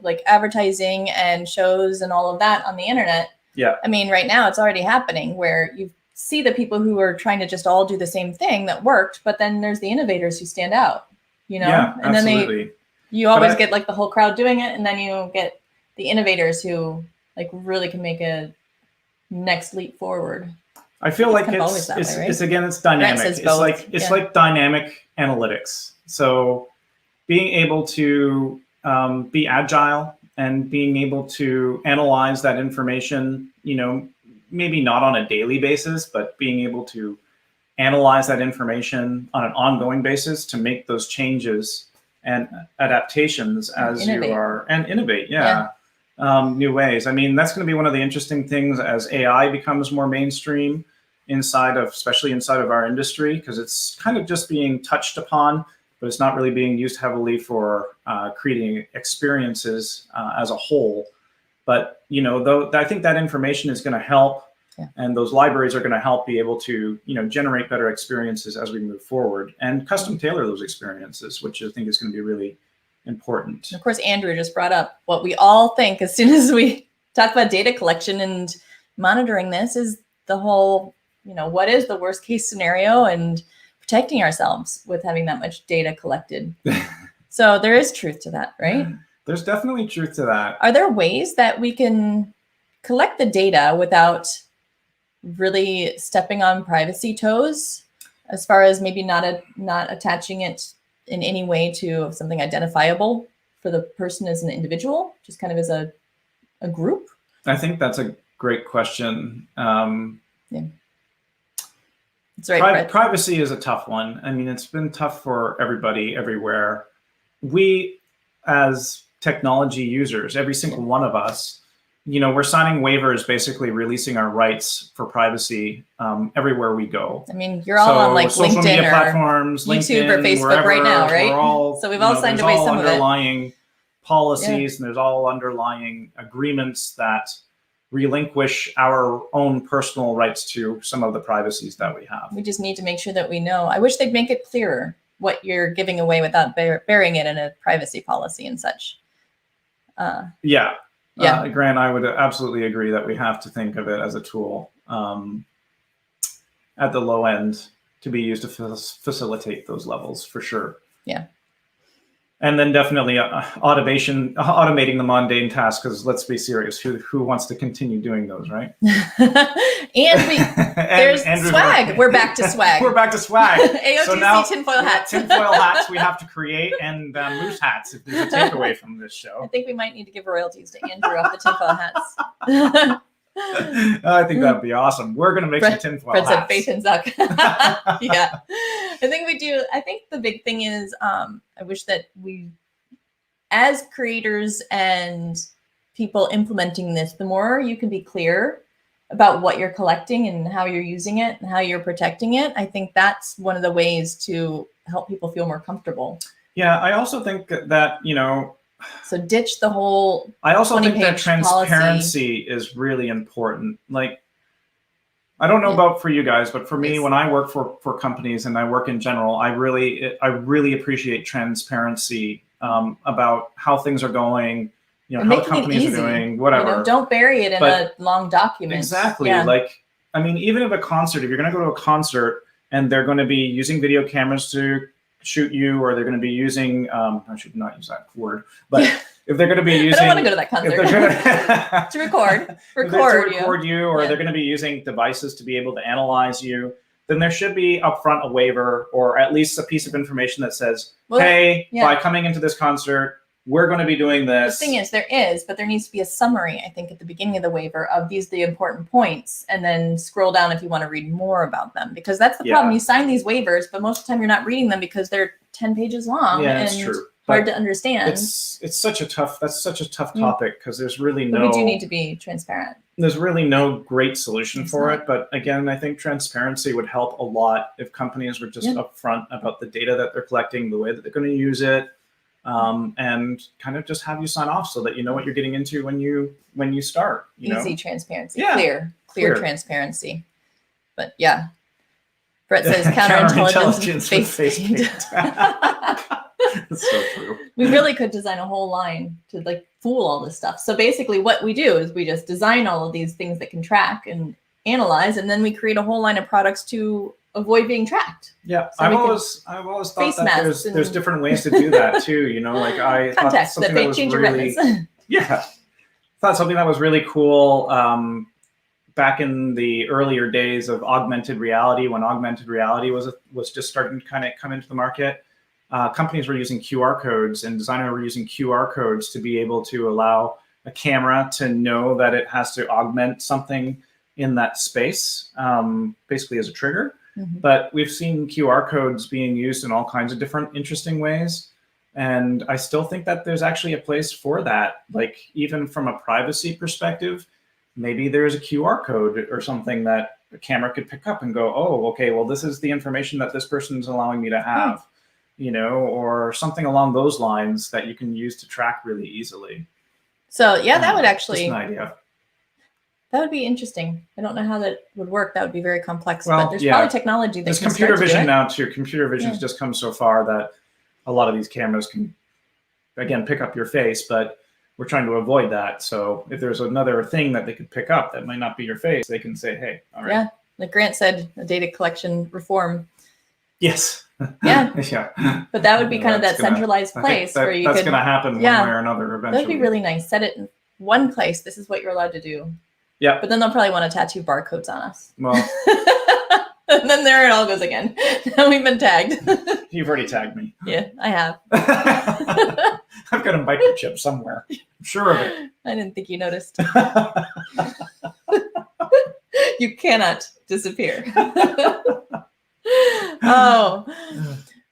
like advertising and shows and all of that on the internet. Yeah. I mean, right now it's already happening where you see the people who are trying to just all do the same thing that worked, but then there's the innovators who stand out, Yeah, and absolutely. then you always get like the whole crowd doing it, and then you get the innovators who like really can make a next leap forward. I feel like it's again, it's dynamic. It's like dynamic analytics. So being able to be agile and being able to analyze that information, maybe not on a daily basis, but being able to analyze that information on an ongoing basis to make those changes and adaptations as you are, and innovate. New ways. I mean, that's going to be one of the interesting things as AI becomes more mainstream especially inside of our industry, because it's kind of just being touched upon, but it's not really being used heavily for creating experiences as a whole. But, though I think that information is going to help, and those libraries are going to help be able to, generate better experiences as we move forward and custom tailor those experiences, which I think is going to be really important. And of course, Andrew just brought up what we all think as soon as we talk about data collection and monitoring this is the whole, what is the worst case scenario and protecting ourselves with having that much data collected. So there is truth to that, right? There's definitely truth to that. Are there ways that we can collect the data without really stepping on privacy toes, as far as maybe not attaching it in any way to something identifiable for the person as an individual, just kind of as a group? I think that's a great question. That's right. Privacy is a tough one. I mean, it's been tough for everybody everywhere. We, as technology users, every single one of us, we're signing waivers, basically releasing our rights for privacy everywhere we go. I mean, you're all on like social LinkedIn media or platforms, YouTube LinkedIn, or Facebook wherever, right now, right? So we've all signed away some of it. Underlying policies, and there's all underlying agreements that relinquish our own personal rights to some of the privacies that we have. We just need to make sure that we know. I wish they'd make it clearer what you're giving away without burying it in a privacy policy and such. Grant, I would absolutely agree that we have to think of it as a tool at the low end to be used to facilitate those levels, for sure. Yeah. And then definitely automating the mundane tasks, because let's be serious, who wants to continue doing those, right? There's swag. We're back to swag. We're back to swag. AOTC so now, tinfoil hats. Tinfoil hats we have to create, and moose hats if there's a takeaway from this show. I think we might need to give royalties to Andrew off the tinfoil hats. I think that'd be awesome. We're going to make some tinfoil hats. Fred said faith and Zuck. Yeah. I think we do. I think the big thing is I wish that we, as creators and people implementing this, the more you can be clear about what you're collecting and how you're using it and how you're protecting it, I think that's one of the ways to help people feel more comfortable. Yeah, I also think that, so ditch the whole. I also think that transparency is really important. Like, I don't know about for you guys, but for me, when I work for companies and I work in general, I really appreciate transparency about how things are going, how companies are doing, whatever. Don't bury it in a long document. Exactly. Yeah. Like, I mean, even if you're going to go to a concert and they're going to be using video cameras to shoot you, or they're going to be using, I should not use that word, but if they're going to be using, I don't want to go to that concert. To record you, or they're going to be using devices to be able to analyze you, then there should be upfront a waiver, or at least a piece of information that says, by coming into this concert, we're going to be doing this. The thing is, but there needs to be a summary, I think, at the beginning of the waiver of the important points, and then scroll down if you want to read more about them, because that's the problem. You sign these waivers, but most of the time you're not reading them because they're 10 pages long and hard to understand. That's such a tough topic, because there's really no. But we do need to be transparent. There's really no great solution for it, but again, I think transparency would help a lot if companies were just upfront about the data that they're collecting, the way that they're going to use it. And kind of just have you sign off so that you know what you're getting into when you start. Easy transparency, clear transparency. But Brett says counterintelligence with face paint. That's so true. We really could design a whole line to fool all this stuff. So basically, what we do is we just design all of these things that can track and analyze, and then we create a whole line of products to avoid being tracked. Yeah, so I've always thought that there's different ways to do that too. I thought something that was really thought something that was really cool back in the earlier days of augmented reality, when augmented reality was just starting to kind of come into the market. companies were using QR codes and designers were using QR codes to be able to allow a camera to know that it has to augment something in that space, basically as a trigger. But we've seen QR codes being used in all kinds of different interesting ways. And I still think that there's actually a place for that. Like even from a privacy perspective, maybe there's a QR code or something that a camera could pick up and go, oh, okay, well, this is the information that this person is allowing me to have, you know, or something along those lines that you can use to track really easily. So yeah, that would actually, just an idea. That would be interesting. I don't know how that would work. That would be very complex, Well, but there's probably technology that there's can computer start to do vision it. now too. Computer vision's just come so far that a lot of these cameras can, again, pick up your face, but we're trying to avoid that. So if there's another thing that they could pick up that might not be your face, they can say, hey, all right. Yeah, like Grant said, a data collection reform. Yes. Yeah. Yeah. But that would be kind of that centralized place where you that's could. going to happen one way or another eventually. That would be really nice. Set it in one place. This is what you're allowed to do. Yeah. But then they'll probably want to tattoo barcodes on us. Well. And then there it all goes again. Now we've been tagged. You've already tagged me. Yeah, I have. I've got a microchip somewhere. I'm sure of it. I didn't think you noticed. You cannot disappear. Oh,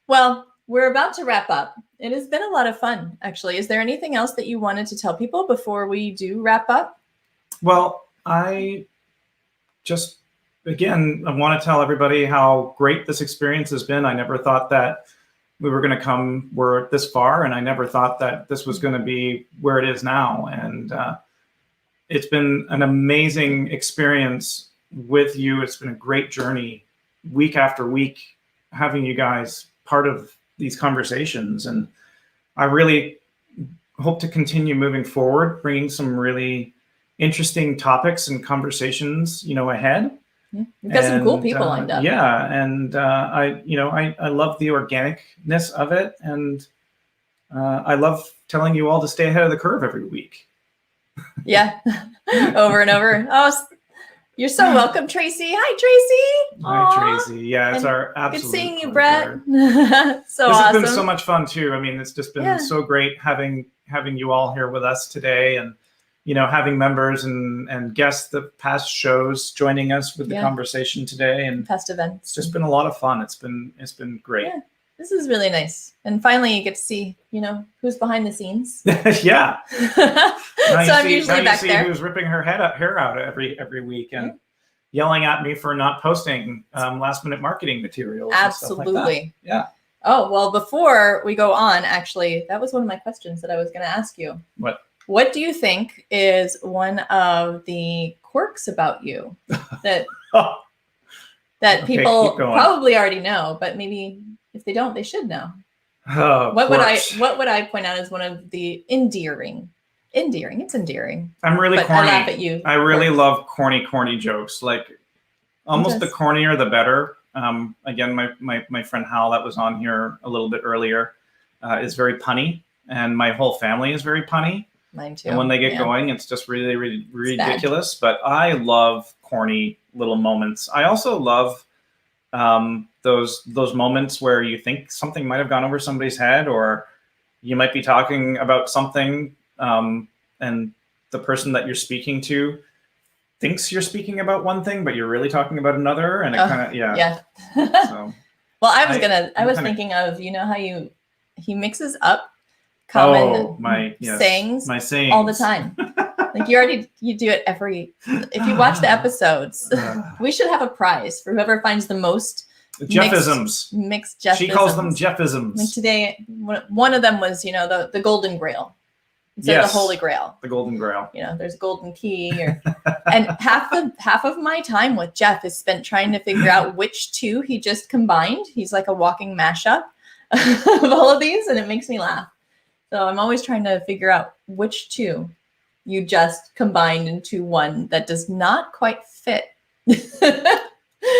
well, we're about to wrap up. It has been a lot of fun, actually. Is there anything else that you wanted to tell people before we do wrap up? Well, I just, again, I want to tell everybody how great this experience has been. I never thought that we were going to come this far, and I never thought that this was going to be where it is now. And it's been an amazing experience with you. It's been a great journey week after week, having you guys part of these conversations. And I really hope to continue moving forward, bringing some really interesting topics and conversations, you know, ahead. We've got some cool people lined up. Yeah, and I love the organicness of it, and I love telling you all to stay ahead of the curve every week. Yeah, over and over. Oh, you're so welcome, Tracy. Hi, Tracy. Hi, Tracy. Yeah, it's our absolute good seeing you, pleasure. Brett. So this awesome. has been so much fun too. I mean, it's just been so great having you all here with us today, and you know, having members and guests the past shows joining us with the conversation today, and past events. It's just been a lot of fun. It's been great. Yeah, this is really nice. And finally, you get to see, you know, who's behind the scenes. Yeah. So I'm usually back there. Who's ripping her hair out every week and yelling at me for not posting last minute marketing materials. Absolutely. And stuff like that. Yeah. Oh, well, before we go on, actually, that was one of my questions that I was going to ask you. What do you think is one of the quirks about you that people probably already know, but maybe if they don't, they should know? What would I point out as one of the endearing? It's endearing. I'm really corny. I laugh at you. I really love corny jokes. Like almost the cornier, the better. Again, my friend Hal that was on here a little bit earlier is very punny, and my whole family is very punny. Mine too. And when they get going, it's just really ridiculous. But I love corny little moments. I also love those moments where you think something might have gone over somebody's head, or you might be talking about something and the person that you're speaking to thinks you're speaking about one thing, but you're really talking about another. And it kind of, so, well, I was thinking of, you know, how he mixes up common sayings all the time. Like you do it if you watch the episodes. We should have a prize for whoever finds the most Geoffisms. Mixed Geoffisms. She calls them Geoffisms. Like today, one of them was, you know, the Golden Grail. Instead of the Holy Grail. The Golden Grail. You know, there's a golden key. And half of my time with Geoff is spent trying to figure out which two he just combined. He's like a walking mashup of all of these, and it makes me laugh. So I'm always trying to figure out which two you just combined into one that does not quite fit.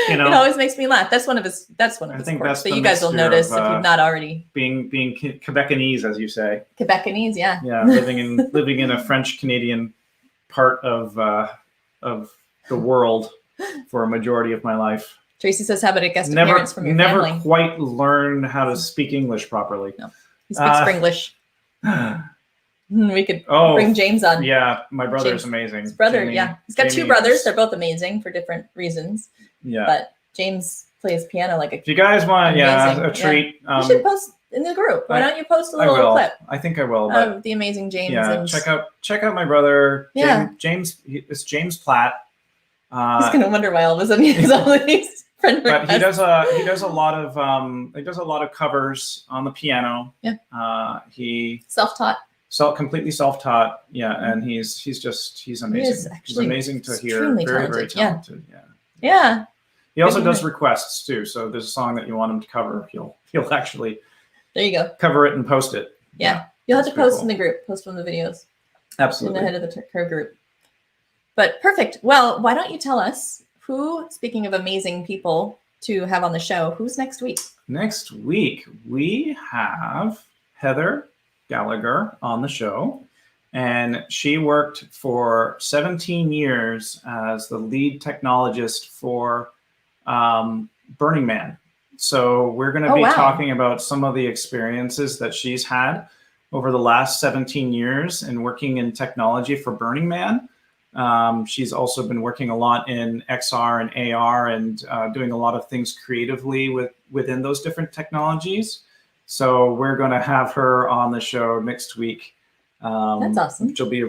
You know, it always makes me laugh. That's one of his quirks that you guys will notice if you've not already. Being Quebecanese, as you say. Quebecanese, yeah. Yeah, living in a French Canadian part of the world for a majority of my life. Tracy says, how about a guest appearance from your never family? quite learn how to speak English properly. No, he speaks Springlish. We could bring James on. Yeah, my brother is amazing. His brother, he's got two brothers. They're both amazing for different reasons. Yeah, but James plays piano like a. If you guys want, a treat, you should post in the group. Why don't you post a little clip? I think I will. Of the amazing James. Yeah, and check out my brother. Yeah, James. It's James Platt. He's gonna wonder why all of a sudden he has all these friend requests. But he does a lot of covers on the piano. Yeah. He self-taught. Completely self-taught. Yeah, and he's amazing. He's amazing to hear. Very talented. Yeah. He also does requests too. So there's a song that you want him to cover. He'll actually. There you go. Cover it and post it. Yeah. You'll have to post in the group. Post from the videos. Absolutely. In the head of the curve group. But perfect. Well, why don't you tell us who, speaking of amazing people to have on the show, who's next week? Next week, we have Heather Gallagher on the show. And she worked for 17 years as the lead technologist for Burning Man. So we're going to be talking about some of the experiences that she's had over the last 17 years in working in technology for Burning Man. She's also been working a lot in XR and AR and doing a lot of things creatively within those different technologies. So we're going to have her on the show next week. That's awesome. Which will be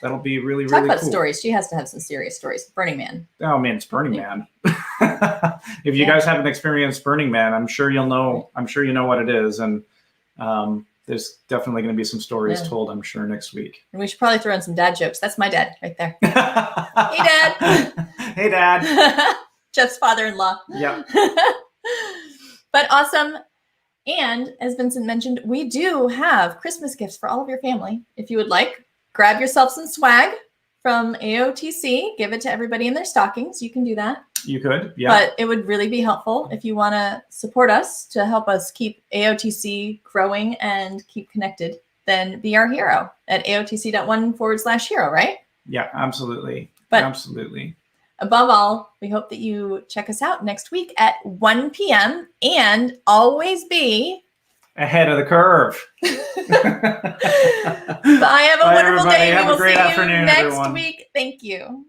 that'll be really Talk about cool. Stories. She has to have some serious stories. Burning Man. Oh man, it's Burning Man. If you guys haven't experienced Burning Man, I'm sure you know what it is. And there's definitely going to be some stories told, I'm sure, next week. And we should probably throw in some dad jokes. That's my dad right there. Hey, Dad. Hey, Dad. Jeff's father-in-law. Yeah. But awesome. And as Vincent mentioned, we do have Christmas gifts for all of your family. If you would like, grab yourself some swag from AOTC. Give it to everybody in their stockings. You can do that. You could, yeah. But it would really be helpful if you want to support us to help us keep AOTC growing and keep connected. Then be our hero at AOTC.1/hero, right? Yeah, absolutely. But absolutely. Above all, we hope that you check us out next week at 1 p.m. and always be ahead of the curve. Bye. Have a wonderful day. Have we will a great see afternoon, you next everyone. week. Thank you.